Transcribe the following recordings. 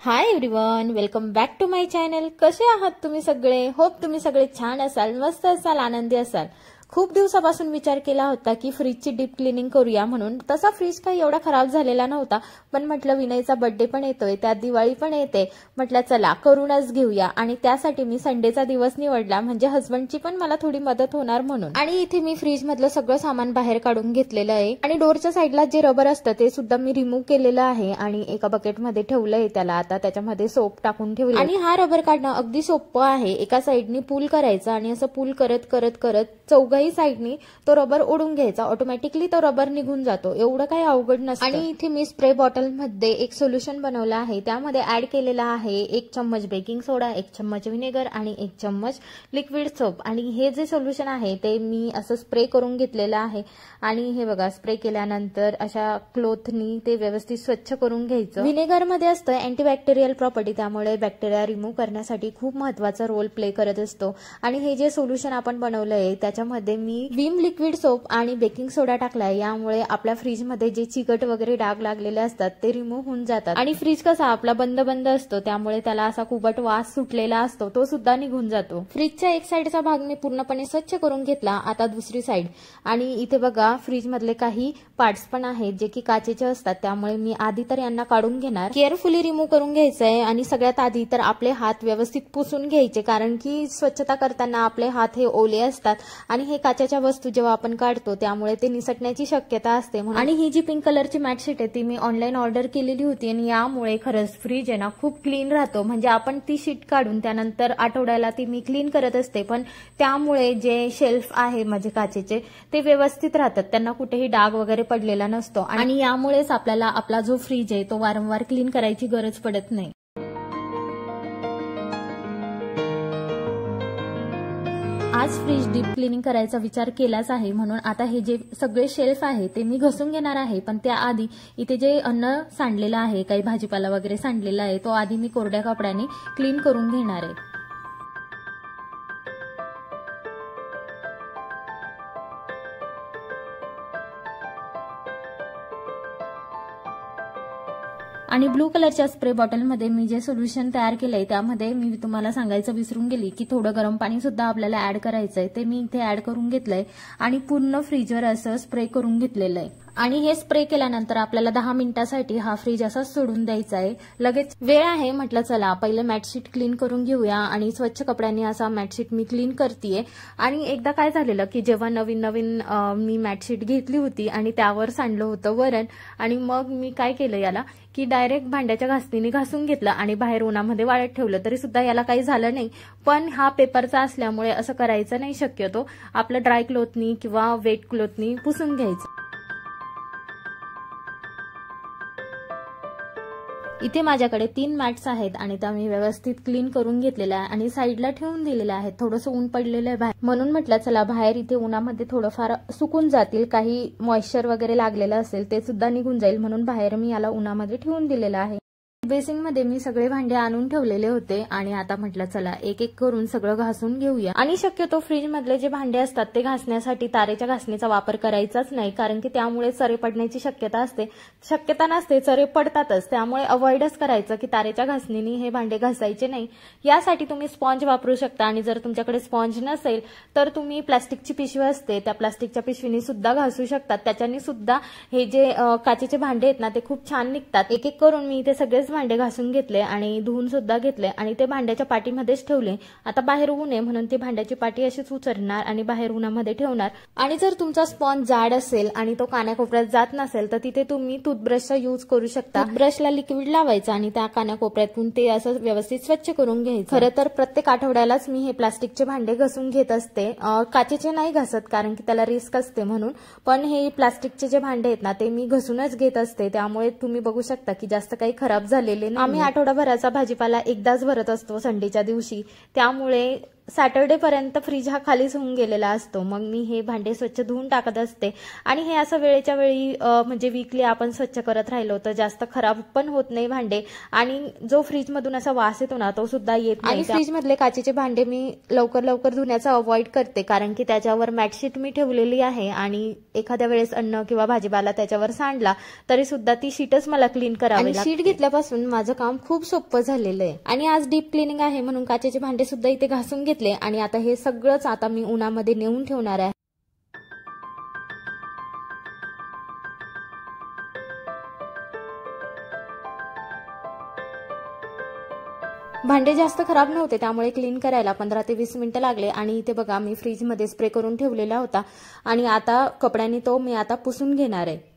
High everyone, welcome back to my channel. कसे आहात तुम्ही सगळे? होप तुम्ही सगळे छान असाल, मस्त असाल, आनंदी असाल। खूप दिवसापासून विचार केला होता की फ्रीजची डीप क्लिनिंग करूया म्हणून। तसा फ्रीज काही एवढा खराब झालेला नव्हता, पण म्हटलं विनयचा बर्थडे पण येतोय, त्यात दिवाळी पण येते, म्हटलं चला करूनच घेऊया। आणि त्यासाठी मी संडेचा दिवस निवडला, म्हणजे हस्बंडची पण मला थोडी मदत होणार म्हणून। आणि इथे मी फ्रीज मधलं सगळं सामान बाहेर काढून घेतलेलं आहे आणि डोरच्या साईडला जे रबर असतं ते सुद्धा मी रिमूव्ह केलेलं आहे आणि एका बकेटमध्ये ठेवलंय त्याला। आता त्याच्यामध्ये सोप टाकून ठेवलं आणि हा रबर काढणं अगदी सोपं आहे। एका साईडनी पुल करायचं आणि असं पुल करत करत करत चौघाही साईडनी तो रबर ओढून घ्यायचा, ऑटोमॅटिकली तो रबर निघून जातो, एवढं काही अवघड नसतं। आणि इथे मी स्प्रे बॉटल मध्ये एक सोल्युशन बनवलं आहे, त्यामध्ये ऍड केलेला आहे 1 चम्मच बेकिंग सोडा, 1 चम्मच व्हिनेगर आणि 1 चम्मच लिक्विड सोप। आणि हे जे सोल्युशन आहे ते मी असं स्प्रे करून घेतलेलं आहे आणि हे बघा स्प्रे केल्यानंतर अशा क्लॉथनी ते व्यवस्थित स्वच्छ करून घ्यायचं। व्हिनेगर मध्ये असतं अँटीबॅक्टेरियल प्रॉपर्टी, त्यामुळे बॅक्टेरिया रिमूव्ह करण्यासाठी खूप महत्त्वाचा रोल प्ले करत असतो। आणि हे जे सोल्युशन आपण बनवलंय त्याच्यामध्ये मी विम लिक्विड सोप आणि बेकिंग सोडा टाकलाय, यामुळे आपल्या फ्रीज मध्ये जे चिकट वगैरे डाग लागलेले असतात ते रिमूव्ह होऊन जातात। आणि फ्रीज कसा आपला बंद बंद असतो, त्यामुळे त्याला असा कुबट वास सुटलेला असतो, तो सुद्धा निघून जातो। फ्रीजच्या एक साईडचा भाग मी पूर्णपणे स्वच्छ करून घेतला, आता दुसरी साईड। आणि इथे बघा फ्रीज मधले काही पार्ट्स पण आहेत जे की काचेचे असतात, त्यामुळे मी आधी तर यांना काढून घेणार, केअरफुली रिमूव्ह करून घ्यायचंय। आणि सगळ्यात आधी तर आपले हात व्यवस्थित पुसून घ्यायचे, कारण की स्वच्छता करताना आपले हात हे ओले असतात आणि हे काचेच्या वस्तू जेव्हा आपण काढतो त्यामुळे ते निसटण्याची शक्यता असते। आणि ही जी पिंक कलरची मॅट शीट आहे ती मी ऑनलाईन ऑर्डर केलेली होती आणि यामुळे खरंच फ्रीज आहे ना खूप क्लीन राहतो। म्हणजे आपण ती शीट काढून त्यानंतर आठवड्याला ती मी क्लीन करत असते, पण त्यामुळे जे शेल्फ आहे माझे काचेचे ते व्यवस्थित राहतात, त्यांना कुठेही डाग वगैरे पडलेला नसतो आणि यामुळेच आपल्याला आपला जो फ्रीज आहे तो वारंवार क्लीन करायची गरज पडत नाही। आज फ्रीज डीप क्लिनिंग करायचा विचार केलाच आहे, म्हणून आता हे जे सगळे शेल्फ आहे ते मी घसून घेणार आहे। पण त्याआधी इथे जे अन्न सांडलेलं आहे, काही भाजीपाला वगैरे सांडलेला आहे, तो आधी मी कोरड्या कपड्याने क्लीन करून घेणार आहे। आणि ब्लू कलरच्या स्प्रे बॉटलमध्ये मी जे सोल्युशन तयार केलंय त्यामध्ये मी तुम्हाला सांगायचं विसरून गेली की थोडं गरम पाणी सुद्धा आपल्याला ऍड करायचंय, ते मी इथे ऍड करून घेतलंय आणि पूर्ण फ्रीजवर असं स्प्रे करून घेतलेलं आहे। आणि हे स्प्रे केल्यानंतर आपल्याला 10 मिनिटांसाठी हा फ्रीज असा सोडून द्यायचा आहे। लगेच वेळ आहे, म्हटलं चला पहिलं मॅट शीट क्लीन करून घेऊया आणि स्वच्छ कपड्यांनी असा मॅट शीट मी क्लीन करतेय। आणि एकदा काय झालेलं की जेव्हा नवीन नवीन मी मॅट शीट घेतली होती आणि त्यावर सांडलं होतं वरण, आणि मग मी काय केलं याला की डायरेक्ट भांड्याच्या घासणीने घासून घेतलं आणि बाहेर उन्हामध्ये वाळत ठेवलं, तरी सुद्धा याला काही झालं नाही। पण हा पेपरचा असल्यामुळे असं करायचं नाही, शक्यतो आपलं ड्राय क्लॉथनी किंवा वेट क्लॉथनी पुसून घ्यायचं। इथे माझ्याकडे 3 मॅट्स आहेत आणि त्या मी व्यवस्थित क्लीन करून घेतलेल्या आहे आणि साईडला ठेवून दिलेल्या आहेत। थोडंसं ऊन पडलेलं आहे बाहेर, म्हणून म्हटलं चला बाहेर इथे उन्हामध्ये थोडंफार सुकून जातील, काही मॉइश्चर वगैरे लागलेलं असेल ते सुद्धा निघून जाईल, म्हणून बाहेर मी याला उन्हामध्ये ठेवून दिलेलं आहे। बेसिनमध्ये मी सगळे भांडे आणून ठेवलेले होते आणि आता म्हटलं चला एक एक करून सगळं घासून घेऊया। आणि शक्यतो फ्रीज मधले जे भांडे असतात ते घासण्यासाठी तारेच्या घासणीचा वापर करायचाच नाही, कारण की त्यामुळे चरे पडण्याची शक्यता नसते, चरे पडतातच, त्यामुळे अवॉइडच करायचं की तारेच्या घासणीने हे भांडे घासायचे नाही। यासाठी तुम्ही स्पॉन्ज वापरू शकता आणि जर तुमच्याकडे स्पॉन्ज नसेल तर तुम्ही प्लास्टिकची पिशवी असते त्या प्लास्टिकच्या पिशवीने सुद्धा घासू शकतात, त्याच्याने सुद्धा हे जे काचेचे भांडे आहेत ना ते खूप छान निघतात। एक एक करून मी इथे सगळेच भांडे घासून घेतले आणि धुवून सुद्धा घेतले आणि ते भांड्याच्या पाठीमध्येच ठेवले। आता बाहेर ऊन आहे म्हणून ती भांड्याची पाठी अशीच उचलणार आणि बाहेर उन्हामध्ये ठेवणार। आणि जर तुमचा स्पॉन्ज जाड असेल आणि तो कानाकोपऱ्यात जात नसेल तर तिथे तुम्ही टूथब्रशचा यूज करू शकता। टूथब्रशला लिक्विड लावायचं आणि त्या कानाकोपऱ्यातून ते असं व्यवस्थित स्वच्छ करून घ्यायचं। खरं तर प्रत्येक आठवड्यालाच मी हे प्लास्टिकचे भांडे घासून घेत असते, काचेचे नाही घासत कारण की त्याला रिस्क असते म्हणून, पण हे प्लास्टिकचे जे भांडे आहेत ना ते मी घासूनच घेत असते, त्यामुळे तुम्ही बघू शकता की जास्त काही खराब झालेले नाही। आम्ही आठवडाभराचा भाजीपाला एकदाच भरत असतो संडेच्या दिवशी, त्यामुळे सॅटर्डे पर्यंत फ्रीज हा खालीच होऊन गेलेला असतो. मग मी हे भांडे स्वच्छ धुवून टाकत असते आणि हे असं वेळेच्या वेळी म्हणजे वीकली आपण स्वच्छ करत राहिलो तर जास्त खराब पण होत नाही भांडे आणि जो फ्रीज मधून असा वास येतो ना तो सुद्धा येत नाही. फ्रीज मधले काचेचे भांडे मी लवकर लवकर धुण्याचा अवॉइड करते कारण की त्याच्यावर मॅटशीट मी ठेवलेली आहे आणि एखाद्या वेळेस अन्न किंवा भाजीपाला त्याच्यावर सांडला तरी सुद्धा ती शीटच मला क्लीन करावी लागते. शीट घेतल्यापासून माझं काम खूप सोपं झालेलं आहे आणि आज डीप क्लिनिंग आहे म्हणून काचेचे भांडे सुद्धा इथे घासून घेतले आणि आता हे सगळंच आता मी उन्हामध्ये नेऊन ठेवणार आहे. भांडे जास्त खराब नव्हते त्यामुळे क्लीन करायला 15 ते 20 मिनिटं लागले आणि इथे बघा मी फ्रीजमध्ये स्प्रे करून ठेवलेला होता आणि आता कपड्याने तो मी आता पुसून घेणार आहे.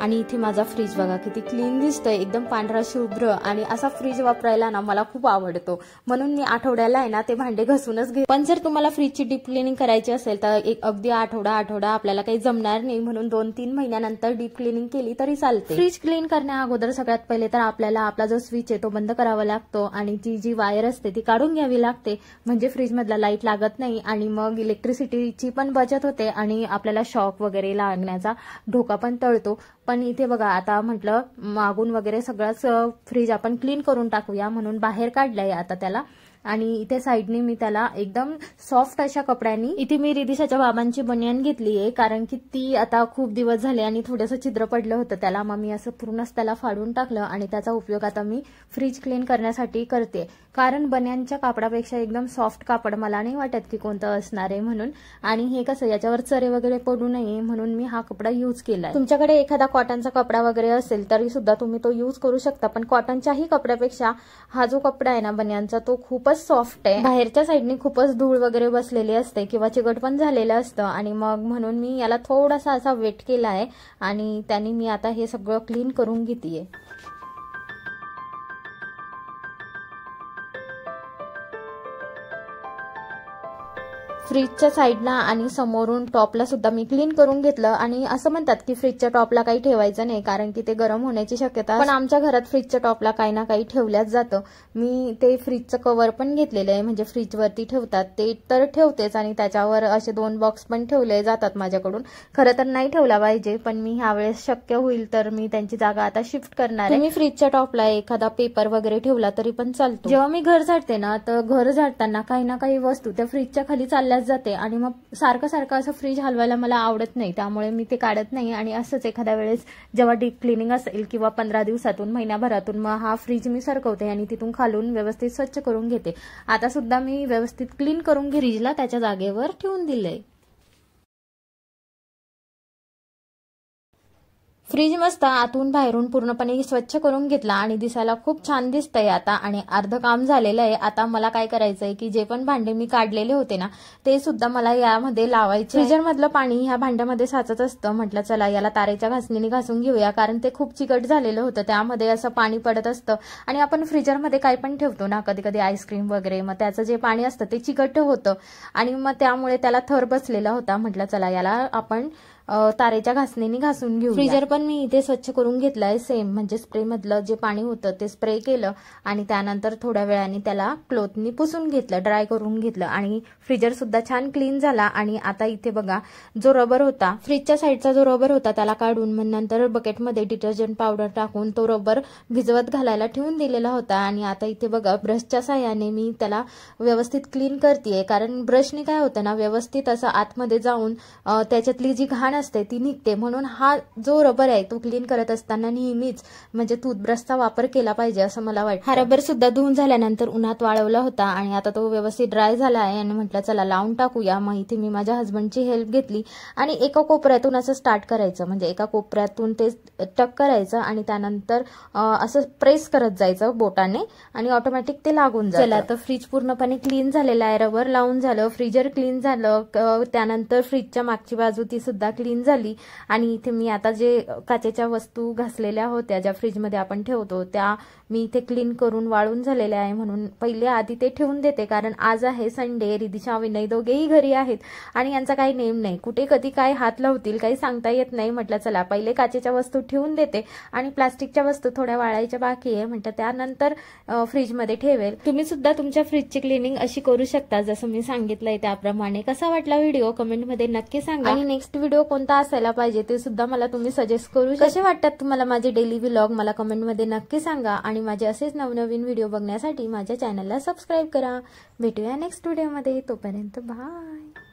आणि इथे माझा फ्रीज बघा किती क्लीन दिसतोय, एकदम पांढरा शुभ्र आणि असा फ्रीज वापरायला ना मला खूप आवडतो म्हणून मी आठवड्याला आहे ना ते भांडे घासूनच घेते. पण जर तुम्हाला फ्रीजची डीप क्लिनिंग करायची असेल तर एक अगदी आठवडा आपल्याला काही जमणार नाही म्हणून 2-3 महिन्यानंतर डीप क्लिनिंग केली तरी चालते. फ्रीज क्लीन करण्या अगोदर सगळ्यात पहिले तर आपल्याला आपला जो स्विच आहे तो बंद करावा लागतो आणि ती जी वायर असते ती काढून घ्यावी लागते म्हणजे फ्रीज मधला लाईट लागत नाही आणि मग इलेक्ट्रिसिटीची पण बचत होते आणि आपल्याला शॉक वगैरे लागण्याचा धोका पण टळतो. पण इथे बघा आता म्हटलं मागून वगैरे सगळंच फ्रीज आपण क्लीन करून टाकूया म्हणून बाहेर काढलंय आता त्याला आणि इथे साईडने मी त्याला एकदम सॉफ्ट अशा कपड्यांनी इथे मी रिदिशाच्या बाबांची बनियान घेतली आहे कारण की ती आता खूप दिवस झाले आणि थोडंसं छिद्र पडलं होतं त्याला. मग मी असं पूर्णच त्याला फाडून टाकलं आणि त्याचा उपयोग आता मी फ्रीज क्लीन करण्यासाठी करते कारण बनियानच्या कापडापेक्षा एकदम सॉफ्ट कापड मला नाही वाटत की कोणतं असणार आहे म्हणून. आणि हे कसं याच्यावर चरे वगैरे पडू नये म्हणून मी हा कपडा यूज केलाय. तुमच्याकडे एखादा कॉटनचा कपडा वगैरे असेल तरी सुद्धा तुम्ही तो यूज करू शकता पण कॉटनच्याही कपड्यापेक्षा हा जो कपडा आहे ना बनियानचा तो खूपच सॉफ्ट आहे. बाहेरच्या साईडने खूपच धूळ वगैरे बसलेली असते किंवा चिकट पण झालेलं असतं आणि मग म्हणून मी याला थोडासा असा वेट केला आहे आणि त्याने मी आता हे सगळं क्लीन करून घेतेय. फ्रीजच्या साईडला आणि समोरून टॉपला सुद्धा मी क्लीन करून घेतलं आणि असं म्हणतात की फ्रीजच्या टॉपला काही ठेवायचं नाही कारण की ते गरम होण्याची शक्यता पण आमच्या घरात फ्रीजच्या टॉपला काही ना काही ठेवल्याच जातं. मी ते फ्रीजचं कव्हर पण घेतलेलं आहे म्हणजे फ्रीजवरती ठेवतात ते तर ठेवतेच आणि त्याच्यावर असे 2 बॉक्स पण ठेवले जातात माझ्याकडून. खरं तर नाही ठेवला पाहिजे पण मी ह्यावेळेस शक्य होईल तर मी त्यांची जागा आता शिफ्ट करणार आहे. मी फ्रीजच्या टॉपला एखादा पेपर वगैरे ठेवला तरी पण चालतो. जेव्हा मी घर झाडते ना तर घर झाडताना काही ना काही वस्तू त्या फ्रीजच्या खाली चालल्या जाते आणि मग सारखं असं फ्रीज हलवायला मला आवडत नाही त्यामुळे मी ते काढत नाही आणि असंच एखाद्या वेळेस जेव्हा डीप क्लिनिंग असेल किंवा 15 दिवसातून महिन्याभरातून मग हा फ्रीज मी सरकवते आणि तिथून खालून व्यवस्थित स्वच्छ करून घेते. आता सुद्धा मी व्यवस्थित क्लीन करून फ्रीजला त्याच्या जागेवर ठेवून दिलंय. फ्रीज मस्त आतून बाहेरून पूर्णपणे स्वच्छ करून घेतला आणि दिसायला खूप छान दिसतंय आता आणि अर्ध काम झालेलं आहे. आता मला काय करायचंय की जे पण भांडे मी काढलेले होते ना ते सुद्धा मला यामध्ये लावायचे. फ्रीजर मधलं पाणी ह्या भांड्यामध्ये साचत असतं. म्हटलं चला याला तारेच्या घासणीने घासून घेऊया कारण ते खूप चिकट झालेलं होतं त्यामध्ये असं पाणी पडत असतं आणि आपण फ्रीजरमध्ये काही पण ठेवतो ना कधी कधी आईस्क्रीम वगैरे मग त्याचं जे पाणी असतं ते चिकट होतं आणि मग त्यामुळे त्याला थर बसलेला होता. म्हटलं चला याला आपण तारेच्या घासणीने घासून घेऊ. फ्रीजर पण मी इथे स्वच्छ करून घेतलाय सेम म्हणजे स्प्रे मधलं जे पाणी होतं ते स्प्रे केलं आणि त्यानंतर थोड्या वेळाने त्याला क्लोथनी पुसून घेतलं ड्राय करून घेतलं आणि फ्रीजर सुद्धा छान क्लीन झाला. आणि आता इथे बघा जो रबर होता फ्रीजच्या साईडचा जो रबर होता त्याला काढून मग नंतर बकेटमध्ये डिटर्जंट पावडर टाकून तो रबर भिजवत घालायला ठेवून दिलेला होता आणि आता इथे बघा ब्रशच्या साहाय्याने मी त्याला व्यवस्थित क्लीन करतेय कारण ब्रशने काय होतं ना व्यवस्थित असं आतमध्ये जाऊन त्याच्यातली जी घाण असते ती निघते म्हणून हा जो रबर आहे तो क्लीन करत असताना नेहमीच म्हणजे टूथब्रशचा वापर केला पाहिजे असं मला वाटतं. हा रबर सुद्धा धुवून झाल्यानंतर उन्हात वाळवला होता आणि आता तो व्यवस्थित ड्राय झाला आहे आणि म्हटलं चला लावून टाकूया. मग इथे मी माझ्या हस्बंडची हेल्प घेतली आणि एका कोपऱ्यातून असं स्टार्ट करायचं म्हणजे एका कोपऱ्यातून ते टक करायचं आणि त्यानंतर असं प्रेस करत जायचं बोटाने आणि ऑटोमॅटिक ते लागून जातं. चला तर फ्रीज पूर्णपणे क्लीन झालेला आहे, रबर लावून झालं, फ्रीजर क्लीन झालं, त्यानंतर फ्रीजच्या मागची बाजू ती सुद्धा क्लीन झाली आणि इथे मी आता जे काचेच्या वस्तू घासलेल्या होत्या ज्या फ्रीजमध्ये आपण ठेवतो त्या मी इथे क्लीन करून वाळून झालेल्या आहे, म्हणून पहिले आधी ते ठेवून देते, कारण आज आहे संडे, रिदिशा विनय दोघेही घरी आहेत आणि यांचा काही नेम नाही, कुठे कधी काय हात लावतील काही सांगता येत नाही. म्हटलं चला पहिले काचेच्या वस्तू ठेवून देते आणि प्लास्टिकच्या वस्तू थोड्या वाळायच्या बाकी आहे, म्हटलं त्यानंतर फ्रीजमध्ये ठेवेल. तुम्ही सुद्धा तुमच्या फ्रीजची क्लिनिंग अशी करू शकता जसं मी सांगितलंय त्याप्रमाणे. कसा वाटला व्हिडिओ कमेंटमध्ये नक्की सांगा आणि नेक्स्ट व्हिडिओ कोणता असायला पाहिजे ते सुद्धा मला तुम्ही सजेस्ट करू शकता. कसे वाटतात तुम्हाला माझे डेली व्लॉग मला कमेंटमध्ये नक्की सांगा आणि माझे असेच नवनवीन व्हिडिओ बघण्यासाठी माझ्या चॅनलला सबस्क्राईब करा. भेटूया नेक्स्ट व्हिडिओमध्ये, तोपर्यंत बाय.